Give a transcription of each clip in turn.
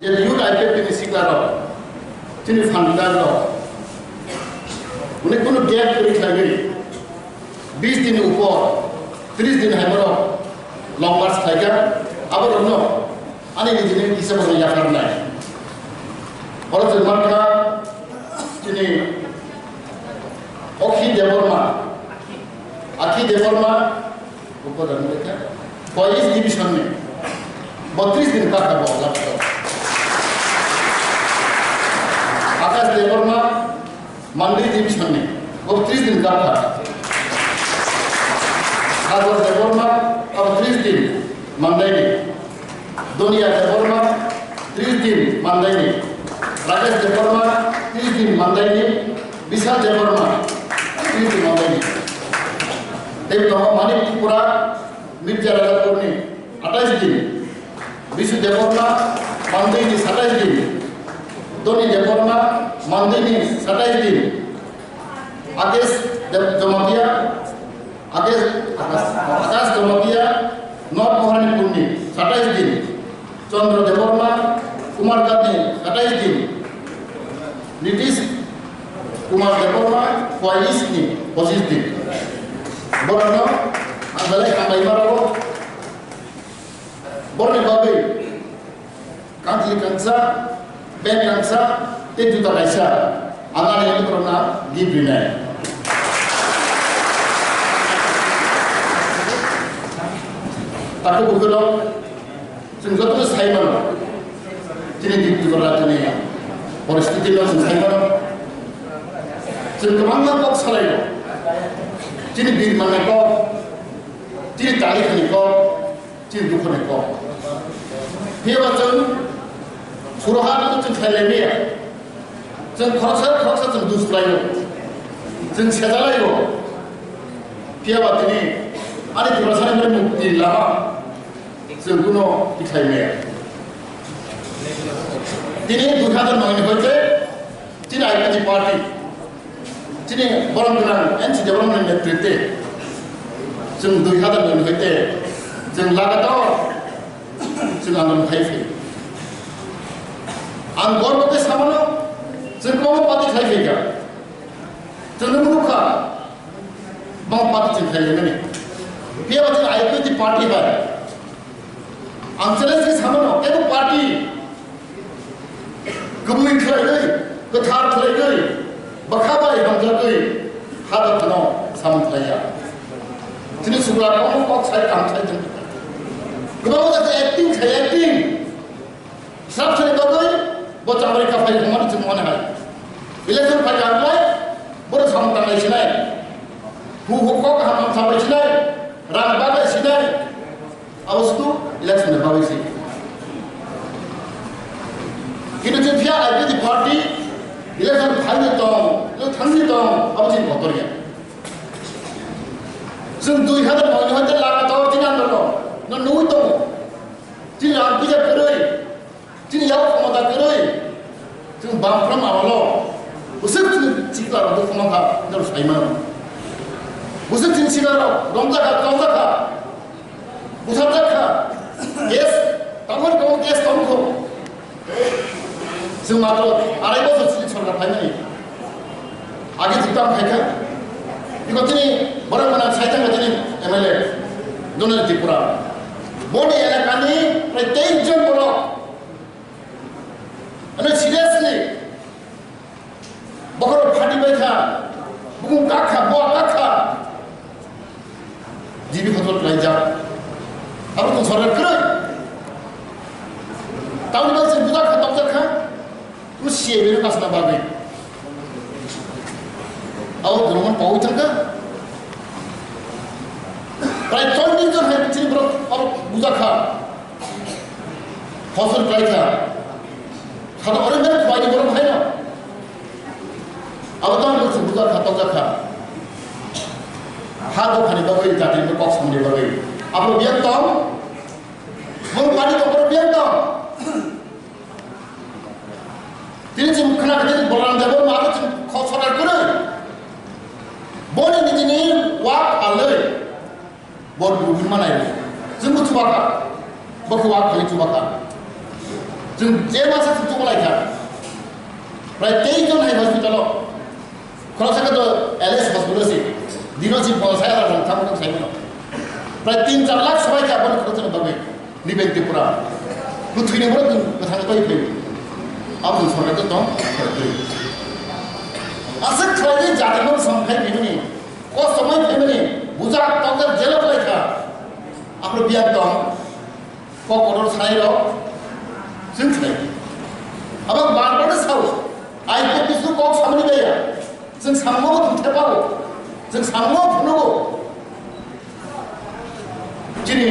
jadi yuk IPF ini siklaro jadi fundaro unik kuno gap kiri lagi 20 दिन ऊपर 30 दिन हमारा लॉन्ग मार्च खाएगा अब दोनों आने की जिन्हें किसे बोले या करना है और जो मरका जिन्हें आखी देवरमा ऊपर रहने का 22 डिवीजन में 32 दिन का करवा लगता है आकाश देवरमा मंडी डिवीजन में 32 दिन का था Harvard Devorma अब 30 दिन मंदाइनी दुनिया Devorma 30 दिन मंदाइनी राकेश Devorma 30 दिन मंदाइनी विशाल Devorma 30 दिन मंदाइनी तेरे तो मणिपुरा मिर्जा राजापुरनी 28 दिन विशु Devorma मंदाइनी 27 दिन दोनी Devorma मंदाइनी 27 दिन आकेश जमातिया आकाश जमातिया नॉर्थ महारानी पुन्नी 27 दिन चंद्र देवर्मा कुमार गांधी 27 दिन नीतीश कुमार देवर्मा 22 दिन बरनो आंगले कामाई मारो बरने बाबे कांची कंसा बेन कंसा ते जुता कैसा आंगले ये करना गिब्रिना Tapi bukan sehingga tu saya mana, jadi di luar ni, परिस्थिति lo saya mana, sehingga mana kau selai, jadi bir mana kau, jadi tarik ni kau, jadi duka ni kau, dia macam suruhan itu macam saya ni, jadi kerasa macam dus selai lo, jadi siapa lagi lo, dia macam ni, ada di mana mana mukti lama. Sungguhnya dikhayai. Ini 2009 होते, जिन IPF party, जिन्हें बरंगुरान NC development नेतृत्व, जिन 2009 होते, जिन लगातार जिन आंदोलन खाई आंदोलन के सामने जिन कौन पार्टी खाई क्या, जिन मुख्य बांग पार्टी जिन खाई नहीं, ये वाली IPF पार्टी है अंचल से सामने एक पार्टी कबूल खिलाई गई कथार खिलाई गई बखाबाई हमजा गई हाथ अपना सामने खिलाया जिन्हें सुबह कौन कौन साइड काम साइड कब वो जैसे एक्टिंग सब चले गए वो चावल का फाइल हमारे चुनाव है इलेक्शन फाइल आना है बड़े सामने करना है हु को हम सामने चले रामबाग है Awas tu election dah bawa sih. Kini jika IPF party election final itu, lo thangsi itu, apa sih kotor ya? Sung 2009 laga tahu jinan dulu, no nuh itu, jinan aku je keroi, jinan yang kamu tak keroi, sung bangkram awalo, usah jinan cikar untuk kamu tak terus aiman, usah jinan cikar, romza ka, उसका क्या gas तमन को gas तम को जों मात्र आराय बोसोर सिगां सरकार फायनानै आगे जिताम फायखा बेखौ दिनै बरंगुरान साइथां दिनै MLA दोनों त्रिपुरा बनि एलेकानि प्राय 23 जन बर' माने सिरियासलि बखर फाटिबाय था बुं काखा बवा काखा जिबि खतर लायजा अब तो सरकार करे ताऊ ने से बुझा खत्म कर उस शेर में कसना बाबे और दोनों पाऊ चंगा प्राय 20 जन है पिछले बरस और बुझा खा फसल प्राय था खाना और मेरे फायदे बरस है ना अब तो हम लोग बुझा खत्म कर हाथ वो खाने बाबे जाते हैं कॉक्स हमने बाबे आप लोग बियर तो हम पानी तो पर बियर तो तीन से मुखना करते बोलने जब मारो तो खौसला करे बोले निजनी वाक आले बोल बुढ़ी मनाई जंगल चुबाका बखुआ खाली चुबाका जों जे मासे थुथुखौ लायखा प्राय 23 जन हाय हस्पिटालाव खरसाखौ एलएस हस्पिटालसि दिनाव जि पसाय आरो थांनो साइमोन प्राय 3-4 लाख सबाय खाबन खरसा बागै निबे त्रिपुरा थुइनोबो गोथां बाय फै आबो सरकारखौ दं आसे खालाय जादों समखाय बिनि को समय फैमनि बुजा तंगर जेल लायखा आफर बियान दं को कोडर साइरो जों खाय अब बारबार साव आइपे बिसु को सामनि गया जों सामो थेपाव जों सामो फुनगो जिनि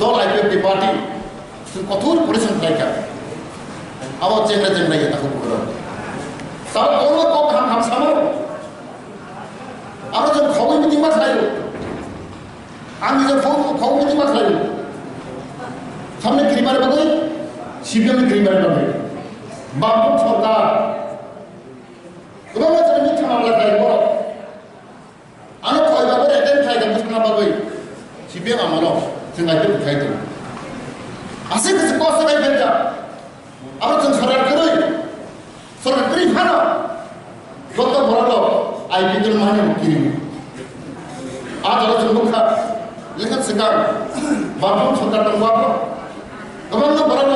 दल आइपे पार्टी जों कठोर परिश्रम खायखा अब जेंना जेंना ये ताखौ बुरो साव कोनो को हम सामो आरो जों खौइ मिटिं मा खालायो आंनि जों खौ मिटिं मा खालायो सामने ग्रिमार बागै सिबिएम ग्रिमार बागै बाबु सरकार गोबां बाथ्रा मिथिना लागाय बर' आनो खय बाबो एटेन खायगोन बुसना बागै सिबिएम आमानो जों आइपे खायदों आसे गोसो कस गाय बेजा आरो जों सरकार करै फानो गत बर'ल आइपे जों माने किरि आदार जों मुखा लेखा सिगां बाबु सरकार दंबाबो गोबां बर'ल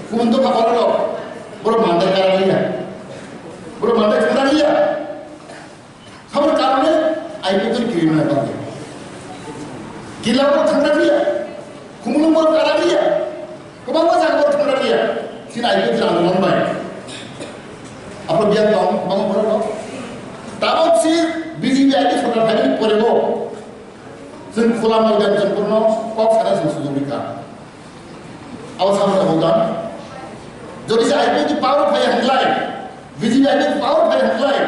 कुमन्दो बर'ल बर' मानदाय कारालिया बर' मानदाय कारालिया सामने कारणे आइपे जों किरि ना बागै गिलाबो थांरालिया कुमन्दो कारालिया गोबां जायगायाव थांरालिया सिन आइपे जों आंदोलनबाय आपरो बियान दं गोबां बर'ल दाबोसि बिजेपि आइपे सरकार फायनि परेबो जों खुला मैदान जों पूर्ण कक सारा जों सुजुबिका आव सामने होदान যদি আইপি দি পাওয়ার ফাই হামলাই বিজেপি আইপি পাওয়ার ফাই হামলাই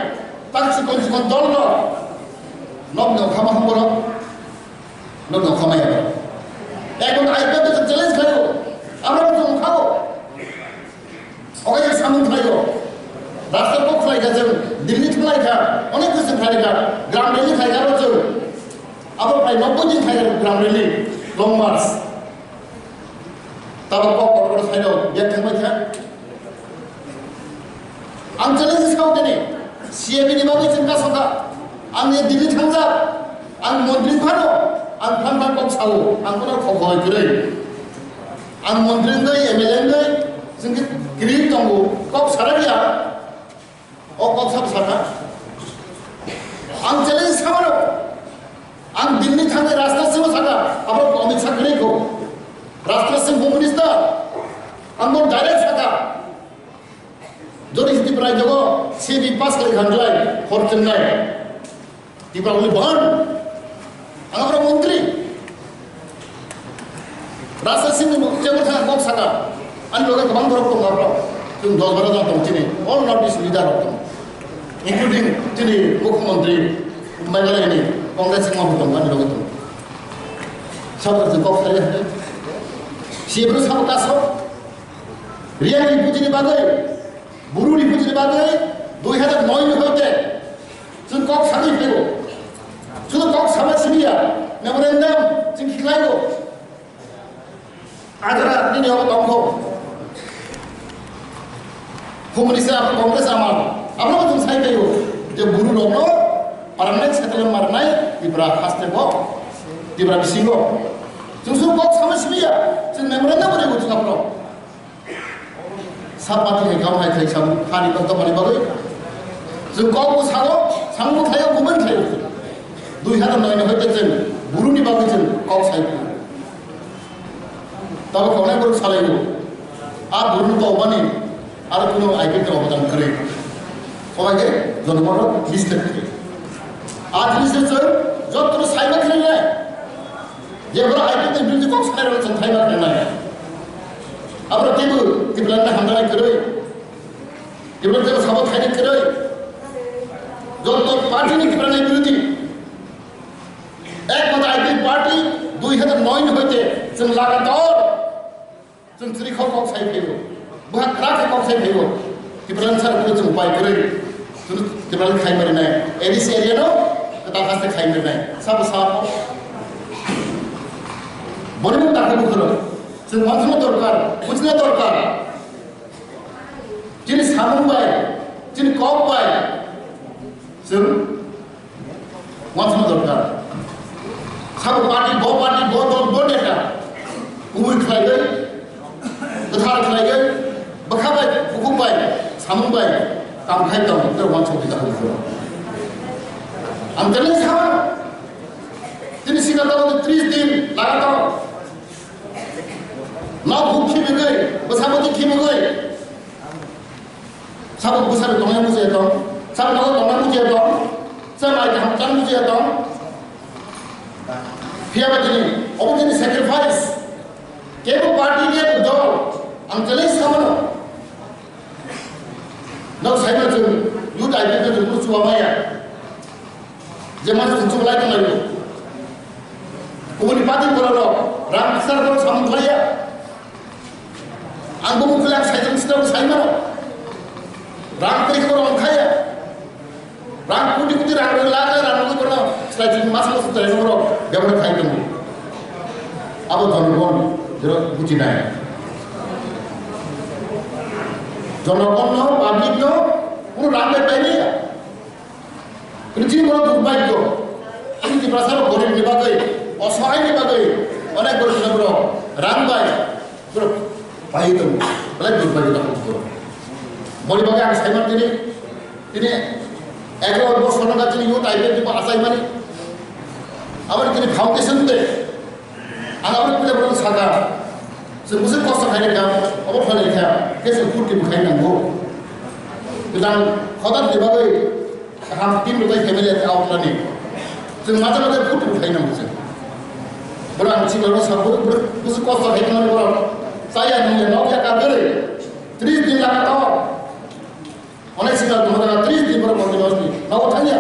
তার সিকন দল নব খামা হবর নব খামাই হবে এখন আইপি তো চ্যালেঞ্জ খাইও আমরা তো খাবো ওকে সামনে খাইও রাস্তার পক্ষ খাইগা जों দিল্লি খাইগা অনেক কিছু খাইগা গ্রাম রেলি খাইগা जों আবার প্রায় 90 দিন খাইগা গ্রাম রেলি লং মার্চ তারপর কত সাইডও বেক থাকবাই था आं चैलेंज खालामदों सिएबिनि बागै जों सका आंनि दिल्ली थांजा आं मन्त्रि फानो आं फान कक सावो आं कोनो खखय गरै आं मन्त्रि नै एमएलए नै जों ग्रिन दंगो कक साराया अ कक साब सारा आं चैलेंज खालामो आं दिल्ली थांनाय रास्तासिम सागा आरो अमित शाह गरैखौ रास्तासिम होम मिनिस्टार आं डाइरेक्ट सागा যদি ত্রিপুরা জগ সিবি পাস করে খানলাই হরচন্নাই ত্রিপুরা বলি বান আমরা মন্ত্রী রাস্তা সিমি যেমন থাকা বক সাকা আমি লোকে গোবাं ধরক দं আমরা जों 10-12 জন दं दिनै अल नर्थ इस्ट लिडार दं इंक्लुडिं दिनै मुख्यमंत्री मेघालयनि कंग्रेस मावबो दं आंनि लोगो दं साबरजों बक सारि हादों सिबो साबो कासो रियाल रिफुजिनि बागै बुरु रिफुजिनि बागै 2009 হইতে जों कक सारि फैगौ শুধু कक साबा सिबिया मेमोरेन्डाम जों खिलायगौ आदारा दिनैयाव दंखौ कमिउनिस्ट कांग्रेस आमार आब्लाबो जों सायफैगौ जे बुरु दंनो पार्मानेन्ट सेटेलमेन्ट मारनाय दिब्रा हास्टेबो दिब्रा बिसिंगौ जों सब कक साबा सिबिया जों मेमोरेन्डाम बोरैगौ जों आब्लाबो सापाति गावनाय खाय साबु हानि दमानि बागै जों गावबो सागौ सांबो थायो गुबुन थायो 2009 हयते जों बुरुनि बागै जों गाव सायखौ दाबो खावनाय बर सालायगौ आ बुरुनि गावबानि आरो कोनो आइडेन्टिटी अबदान करे सबाइगे जनमर मिस्टेक आज बिसोर जत्र साइमा खेलनाय जेब्ला आइडेन्टिटी बिल्डिं गाव सालायनो जों थाइमा खेलनाय आब्रा तेबो तिब्लाना हामदाय करै तिब्ला तेबो साबो थाइने करै जत पार्टीनि तिब्लाना बिरोधी एक मात्र आइपी पार्टी 2009 হইতে जों लागातार जों त्रिखौ कक सायफैगौ बहा क्राक कक सायफैगौ तिब्लाना सारखौ जों बाय करै जों तिब्लाना खायमरनाय एरिस एरियानो ता फास्ते खायमरनाय साबो साबो बनिमु ताखौ बुखरो जों वानसनो दरकार बुझनो दरकार जिनि सामुंबाय जिनि कबबाय जों वानसनो दरकार साबो पार्टी ब दल ब नेता गुबै खालायगै गोथार खालायगै बखाबाय बुखुबाय सामुंबाय कामखाय दं तर वानसो बिदाखौ आं तले साबा जिनि सिगाङाव 30 दिन लागातार ना भूखी में गए बसामती खी में गए सब बसार तोंगे मुझे तो सब नगो तोंगे मुझे तो सब आई हम चंग मुझे तो फिर बजनी ओपन सैक्रिफाइस केबो पार्टी के दो हम चले सामनो नौ साइबर जो यूथ आईपी के जो सुआ माया जमान सुचु लाइक नहीं कोई पार्टी बोला लो राम सर को समझाया आंबो मुखलां साइजों सिनाव साइमानो रां तरिखो रंखाया रां कुटी रां लागा रां को साइजों मास मास तरिखो बेवहार खाइदों अब जनगण जेरो बुझिनाय जनगण पाब्लिक नो কোনো রান্না পাইনি কিন্তু বড় দুর্ভাগ্য কিন্তু প্রসার গরিব নিবাগে অসহায় নিবাগে অনেক বড় বড় রান বাই পুরো পাই তো বলে দুর্ভাগ্য তো বড় বাগে আমি সাইমান তিনি 11 বছর না তিনি ইউথ আইডেন্টি আসাই মানে আবার তিনি ফাউন্ডেশন তে আবার পুরো বড় সাদা সে মুসে কষ্ট খাইলে গাম অবর ফলে খা কেসে কুটি খাই নাঙ্গো बिदां खदार दिबागै हम टीम रुपाय फैमिली आउटलानि जों माजे माजे फुट उठायनांगौ जों बड़ा आंथि बड़ा साबो बुसु कষ্ট खायनांगौ बड़ा साया नंगे नौया कागरे 30 दिन लागा तो अनेक सिगा दंगा 30 दिन बड़ा कन्टिन्यूअसलि नौ थानिया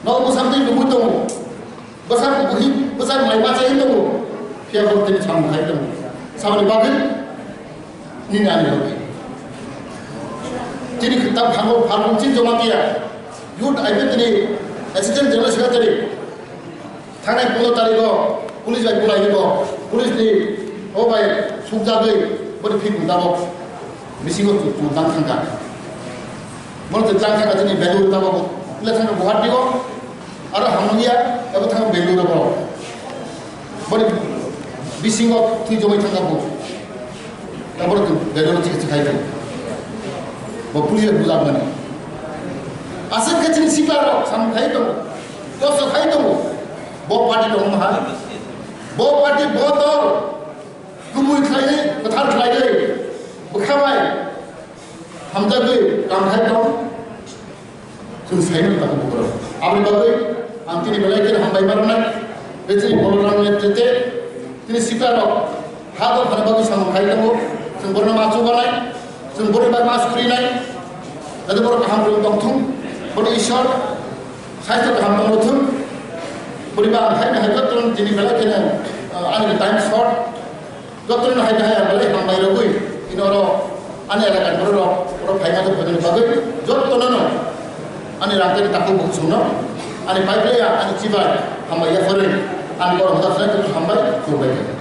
नौ मुसामदै लुबु दङ बसार बुहि बसार माइबा जाय दङ फिया बर्तनि साम खायदों सामनि बागै निनानि होबाय जिनि खिताब खांगो फारमोंथि जमा गैया youth identity assistant general secretary थांनाय 15 तारिखआव पुलिस बाय बुलायगो पुलिसनि होबाय सुखजागै बोरै फिक दाबो मिसिंगो दां थांगा मोनसे दां थांगा जोंनि बेंगलुरु दाबो ले थांगा गुवाहाटीआव आरो हामनिया एबा थांगा बेंगलुरुआव बोरै मिसिंगो थि जमै थांगाबो दाबो बेंगलुरु चिकित्सा खायदों पुलिस बुलाबनानै आसे केचिनि सिगारो सामखाय दं दस खाय दं ब पार्टी दं मा ब पार्टी ब दल गुबै खायनै गोथार खायनै बोखाबाय हामजागै कामखाय दं जों साइनो ताखौ बुरो आबनि बागै आं तिनि बेलायके हामबाय मारनाय बेजि बलरामने तेते तिनि सिगारो हादो फानबागै सामखाय दं जों बरना माचु बानाय जों बोरैबा मास खुलिनाय जाहाथे बर' गाहाम दंथों बर' इसोर साहित्य गाहाम दंथों बोरैबा ओंखायनो हाय जतन दिनै बेलायखेनो आंनि टाइम सर्ट जतन हाय हाय बेलाय हामबाय रगै इनरो आंनि एलाकानि बर' फाइनाल फैनो बागै जतननो आंनि रांखान्थि ताखौ बुसुनो आंनि पाइपलाया आंनि जिबाय हामबाय याफोरै आंनि बर' हादरसानि हामबाय खुलुमबाय